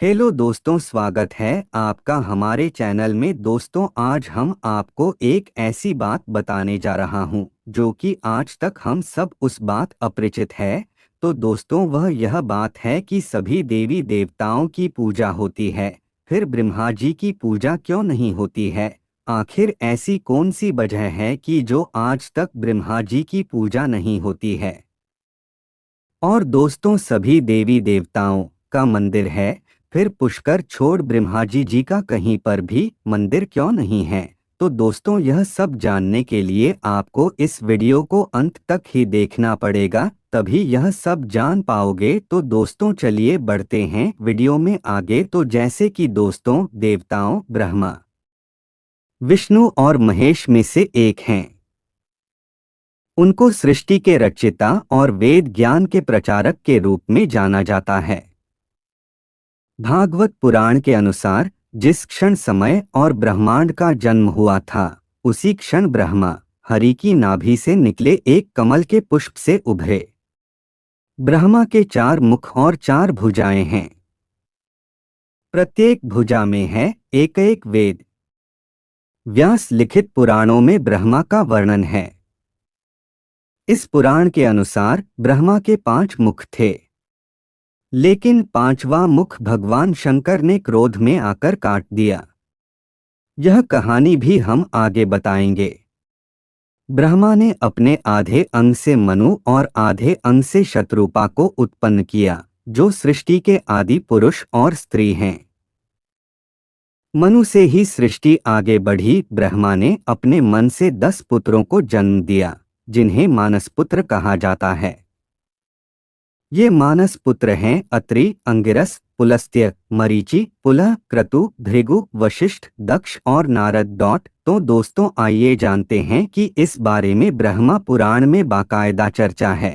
Hello दोस्तों, स्वागत है आपका हमारे चैनल में। दोस्तों, आज हम आपको एक ऐसी बात बताने जा रहा हूं जो कि आज तक हम सब उस बात अपरिचित है। तो दोस्तों, वह यह बात है कि सभी देवी देवताओं की पूजा होती है, फिर ब्रह्मा जी की पूजा क्यों नहीं होती है? आखिर ऐसी कौन सी वजह है कि जो आज तक ब्रह्मा जी की पूजा नहीं होती है? और दोस्तों, सभी देवी देवताओं का मंदिर है, फिर पुष्कर छोड़ ब्रह्मा जी का कहीं पर भी मंदिर क्यों नहीं है? तो दोस्तों, यह सब जानने के लिए आपको इस वीडियो को अंत तक ही देखना पड़ेगा, तभी यह सब जान पाओगे। तो दोस्तों, चलिए बढ़ते हैं वीडियो में आगे। तो जैसे कि दोस्तों, देवताओं ब्रह्मा, विष्णु और महेश में से एक हैं। उनको सृष्टि के रचयिता और वेद ज्ञान के प्रचारक के रूप में जाना जाता है। भागवत पुराण के अनुसार जिस क्षण समय और ब्रह्मांड का जन्म हुआ था, उसी क्षण ब्रह्मा हरि की नाभि से निकले एक कमल के पुष्प से उभरे। ब्रह्मा के 4 मुख और 4 भुजाएं हैं। प्रत्येक भुजा में है एक एक वेद। व्यास लिखित पुराणों में ब्रह्मा का वर्णन है। इस पुराण के अनुसार ब्रह्मा के 5 मुख थे, लेकिन 5वां मुख भगवान शंकर ने क्रोध में आकर काट दिया। यह कहानी भी हम आगे बताएंगे। ब्रह्मा ने अपने आधे अंग से मनु और आधे अंग से शत्रुपा को उत्पन्न किया, जो सृष्टि के आदि पुरुष और स्त्री हैं। मनु से ही सृष्टि आगे बढ़ी। ब्रह्मा ने अपने मन से 10 पुत्रों को जन्म दिया, जिन्हें मानस पुत्र कहा जाता है। ये मानस पुत्र हैं अत्रि, अंगिरस, पुलस्त्य, मरीचि, पुलह, क्रतु, भृगु, वशिष्ठ, दक्ष और नारद। तो दोस्तों, आइए जानते हैं कि इस बारे में ब्रह्मा पुराण में बाकायदा चर्चा है।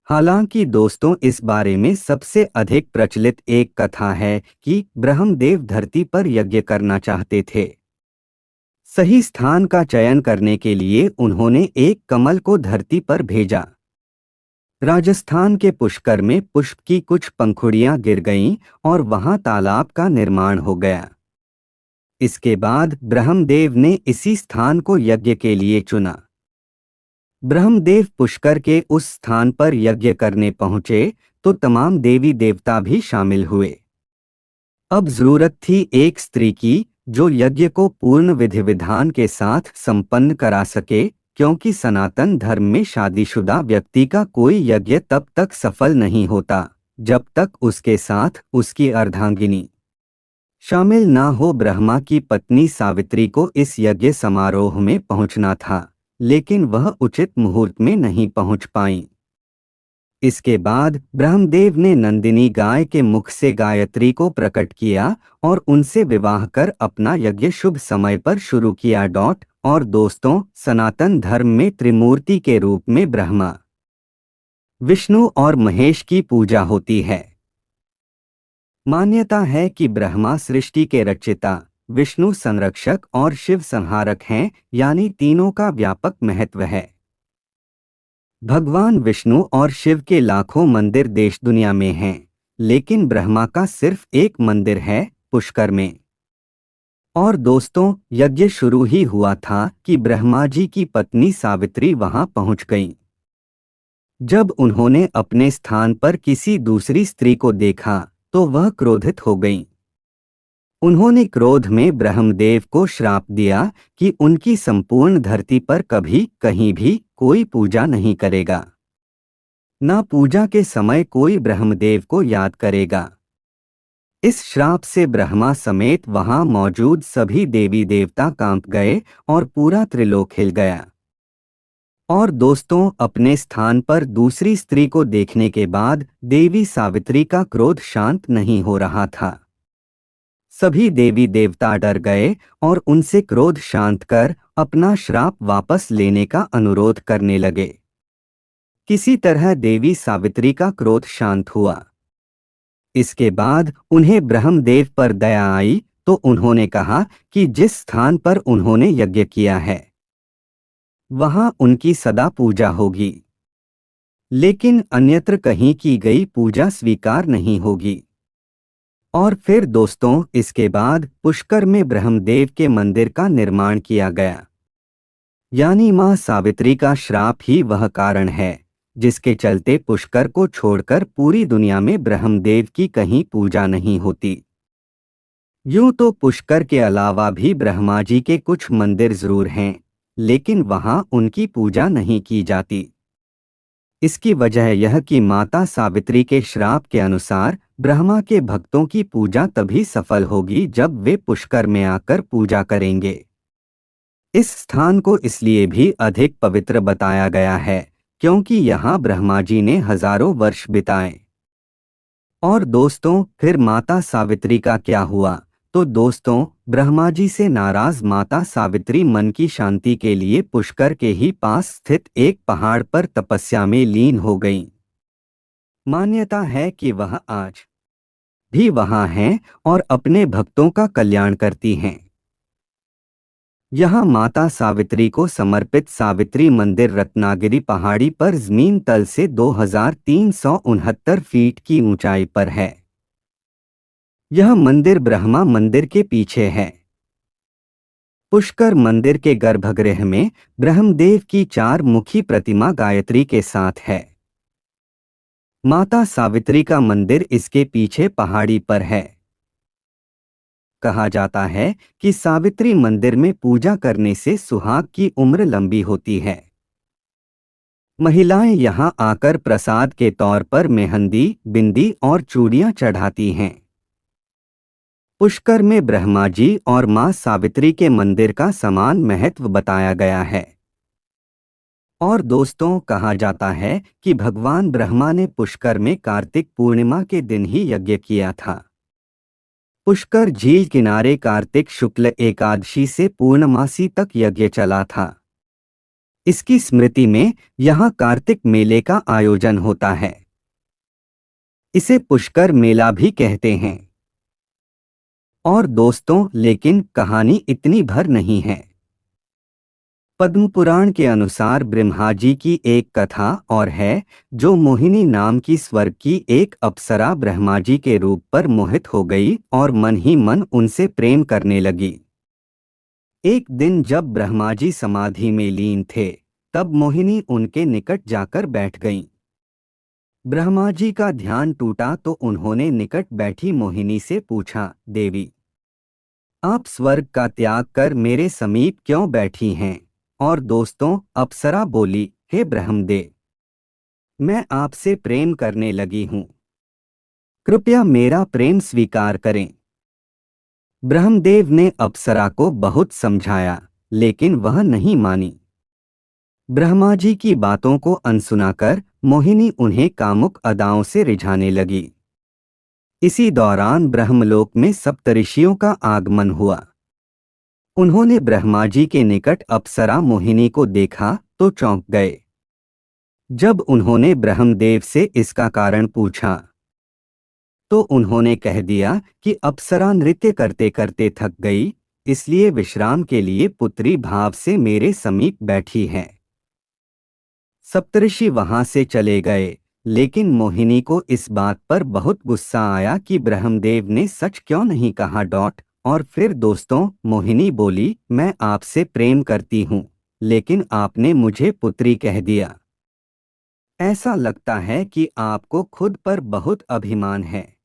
हालांकि दोस्तों, इस बारे में सबसे अधिक प्रचलित एक कथा है कि ब्रह्मदेव धरती पर यज्ञ करना चाहते थे। सही स्थान का चयन करने के लिए उन्होंने एक कमल को धरती पर भेजा। राजस्थान के पुष्कर में पुष्प की कुछ पंखुड़ियां गिर गईं और वहां तालाब का निर्माण हो गया। इसके बाद ब्रह्मदेव ने इसी स्थान को यज्ञ के लिए चुना। ब्रह्मदेव पुष्कर के उस स्थान पर यज्ञ करने पहुंचे तो तमाम देवी देवता भी शामिल हुए। अब जरूरत थी एक स्त्री की, जो यज्ञ को पूर्ण विधि विधान के साथ संपन्न करा सके, क्योंकि सनातन धर्म में शादीशुदा व्यक्ति का कोई यज्ञ तब तक सफल नहीं होता जब तक उसके साथ उसकी अर्धांगिनी शामिल ना हो। ब्रह्मा की पत्नी सावित्री को इस यज्ञ समारोह में पहुंचना था, लेकिन वह उचित मुहूर्त में नहीं पहुंच पाई। इसके बाद ब्रह्मदेव ने नंदिनी गाय के मुख से गायत्री को प्रकट किया और उनसे विवाह कर अपना यज्ञ शुभ समय पर शुरू किया। और दोस्तों, सनातन धर्म में त्रिमूर्ति के रूप में ब्रह्मा, विष्णु और महेश की पूजा होती है। मान्यता है कि ब्रह्मा सृष्टि के रचयिता, विष्णु संरक्षक और शिव संहारक हैं, यानी तीनों का व्यापक महत्व है। भगवान विष्णु और शिव के लाखों मंदिर देश दुनिया में हैं, लेकिन ब्रह्मा का सिर्फ एक मंदिर है, पुष्कर में। और दोस्तों, यज्ञ शुरू ही हुआ था कि ब्रह्मा जी की पत्नी सावित्री वहां पहुंच गईं। जब उन्होंने अपने स्थान पर किसी दूसरी स्त्री को देखा तो वह क्रोधित हो गईं। उन्होंने क्रोध में ब्रह्मदेव को श्राप दिया कि उनकी संपूर्ण धरती पर कभी कहीं भी कोई पूजा नहीं करेगा, ना पूजा के समय कोई ब्रह्मदेव को याद करेगा। इस श्राप से ब्रह्मा समेत वहां मौजूद सभी देवी देवता कांप गए और पूरा त्रिलोक हिल गया। और दोस्तों, अपने स्थान पर दूसरी स्त्री को देखने के बाद देवी सावित्री का क्रोध शांत नहीं हो रहा था। सभी देवी देवता डर गए और उनसे क्रोध शांत कर अपना श्राप वापस लेने का अनुरोध करने लगे। किसी तरह देवी सावित्री का क्रोध शांत हुआ। इसके बाद उन्हें ब्रह्मदेव पर दया आई, तो उन्होंने कहा कि जिस स्थान पर उन्होंने यज्ञ किया है वहां उनकी सदा पूजा होगी, लेकिन अन्यत्र कहीं की गई पूजा स्वीकार नहीं होगी। और फिर दोस्तों, इसके बाद पुष्कर में ब्रह्मदेव के मंदिर का निर्माण किया गया। यानी मां सावित्री का श्राप ही वह कारण है जिसके चलते पुष्कर को छोड़कर पूरी दुनिया में ब्रह्मदेव की कहीं पूजा नहीं होती। यूं तो पुष्कर के अलावा भी ब्रह्मा जी के कुछ मंदिर जरूर हैं, लेकिन वहां उनकी पूजा नहीं की जाती। इसकी वजह यह कि माता सावित्री के श्राप के अनुसार ब्रह्मा के भक्तों की पूजा तभी सफल होगी जब वे पुष्कर में आकर पूजा करेंगे। इस स्थान को इसलिए भी अधिक पवित्र बताया गया है क्योंकि यहाँ ब्रह्मा जी ने हजारों वर्ष बिताए। और दोस्तों, फिर माता सावित्री का क्या हुआ? तो दोस्तों, ब्रह्मा जी से नाराज माता सावित्री मन की शांति के लिए पुष्कर के ही पास स्थित एक पहाड़ पर तपस्या में लीन हो गईं। मान्यता है कि वह आज भी वहां हैं और अपने भक्तों का कल्याण करती हैं। यहाँ माता सावित्री को समर्पित सावित्री मंदिर रत्नागिरी पहाड़ी पर जमीन तल से 2369 फीट की ऊंचाई पर है। यह मंदिर ब्रह्मा मंदिर के पीछे है। पुष्कर मंदिर के गर्भगृह में ब्रह्मदेव की 4 मुखी प्रतिमा गायत्री के साथ है। माता सावित्री का मंदिर इसके पीछे पहाड़ी पर है। कहा जाता है कि सावित्री मंदिर में पूजा करने से सुहाग की उम्र लंबी होती है। महिलाएं यहां आकर प्रसाद के तौर पर मेहंदी, बिंदी और चूड़ियां चढ़ाती हैं। पुष्कर में ब्रह्मा जी और मां सावित्री के मंदिर का समान महत्व बताया गया है। और दोस्तों, कहा जाता है कि भगवान ब्रह्मा ने पुष्कर में कार्तिक पूर्णिमा के दिन ही यज्ञ किया था। पुष्कर झील किनारे कार्तिक शुक्ल एकादशी से पूर्णमासी तक यज्ञ चला था। इसकी स्मृति में यहाँ कार्तिक मेले का आयोजन होता है। इसे पुष्कर मेला भी कहते हैं। और दोस्तों, लेकिन कहानी इतनी भर नहीं है। पद्म पुराण के अनुसार ब्रह्मा जी की एक कथा और है, जो मोहिनी नाम की स्वर्ग की एक अप्सरा ब्रह्मा जी के रूप पर मोहित हो गई और मन ही मन उनसे प्रेम करने लगी। एक दिन जब ब्रह्मा जी समाधि में लीन थे, तब मोहिनी उनके निकट जाकर बैठ गईं। ब्रह्मा जी का ध्यान टूटा तो उन्होंने निकट बैठी मोहिनी से पूछा, देवी, आप स्वर्ग का त्याग कर मेरे समीप क्यों बैठी हैं? और दोस्तों, अप्सरा बोली, हे ब्रह्मदेव, मैं आपसे प्रेम करने लगी हूं, कृपया मेरा प्रेम स्वीकार करें। ब्रह्मदेव ने अप्सरा को बहुत समझाया, लेकिन वह नहीं मानी। ब्रह्मा जी की बातों को अनसुना कर मोहिनी उन्हें कामुक अदाओं से रिझाने लगी। इसी दौरान ब्रह्मलोक में सप्तऋषियों का आगमन हुआ। उन्होंने ब्रह्मा जी के निकट अप्सरा मोहिनी को देखा तो चौंक गए। जब उन्होंने ब्रह्मदेव से इसका कारण पूछा, तो उन्होंने कह दिया कि अप्सरा नृत्य करते करते थक गई, इसलिए विश्राम के लिए पुत्री भाव से मेरे समीप बैठी है। सप्तऋषि वहां से चले गए, लेकिन मोहिनी को इस बात पर बहुत गुस्सा आया कि ब्रह्मदेव ने सच क्यों नहीं कहा। और फिर दोस्तों, मोहिनी बोली, मैं आपसे प्रेम करती हूँ, लेकिन आपने मुझे पुत्री कह दिया। ऐसा लगता है कि आपको खुद पर बहुत अभिमान है।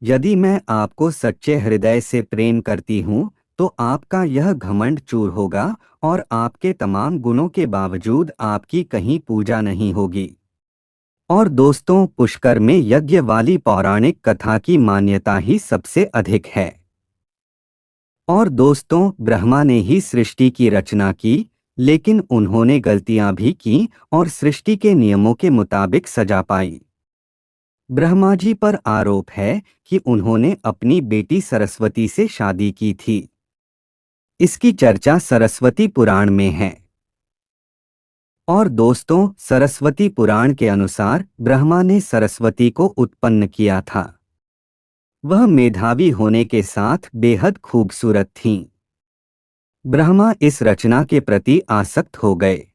यदि मैं आपको सच्चे हृदय से प्रेम करती हूँ, तो आपका यह घमंड चूर होगा और आपके तमाम गुणों के बावजूद आपकी कहीं पूजा नहीं होगी। और दोस्तों, पुष्कर में यज्ञ वाली पौराणिक कथा की मान्यता ही सबसे अधिक है। और दोस्तों, ब्रह्मा ने ही सृष्टि की रचना की, लेकिन उन्होंने गलतियां भी की और सृष्टि के नियमों के मुताबिक सजा पाई। ब्रह्मा जी पर आरोप है कि उन्होंने अपनी बेटी सरस्वती से शादी की थी। इसकी चर्चा सरस्वती पुराण में है। और दोस्तों, सरस्वती पुराण के अनुसार ब्रह्मा ने सरस्वती को उत्पन्न किया था। वह मेधावी होने के साथ बेहद खूबसूरत थीं। ब्रह्मा इस रचना के प्रति आसक्त हो गए।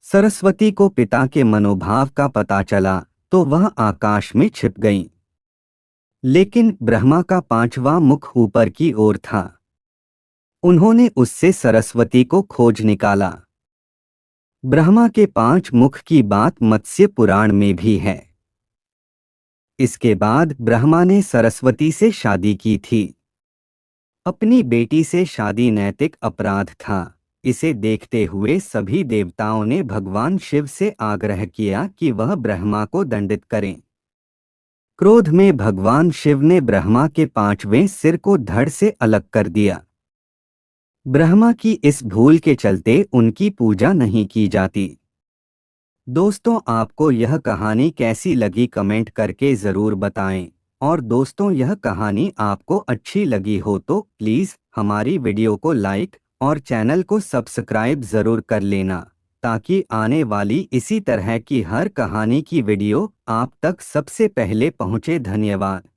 सरस्वती को पिता के मनोभाव का पता चला तो वह आकाश में छिप गईं। लेकिन ब्रह्मा का पांचवा मुख ऊपर की ओर था। उन्होंने उससे सरस्वती को खोज निकाला। ब्रह्मा के 5 मुख की बात मत्स्य पुराण में भी है। इसके बाद ब्रह्मा ने सरस्वती से शादी की थी। अपनी बेटी से शादी नैतिक अपराध था। इसे देखते हुए सभी देवताओं ने भगवान शिव से आग्रह किया कि वह ब्रह्मा को दंडित करें। क्रोध में भगवान शिव ने ब्रह्मा के 5वें सिर को धड़ से अलग कर दिया। ब्रह्मा की इस भूल के चलते उनकी पूजा नहीं की जाती। दोस्तों, आपको यह कहानी कैसी लगी कमेंट करके ज़रूर बताएं। और दोस्तों, यह कहानी आपको अच्छी लगी हो तो प्लीज़ हमारी वीडियो को लाइक और चैनल को सब्सक्राइब ज़रूर कर लेना, ताकि आने वाली इसी तरह की हर कहानी की वीडियो आप तक सबसे पहले पहुंचे। धन्यवाद।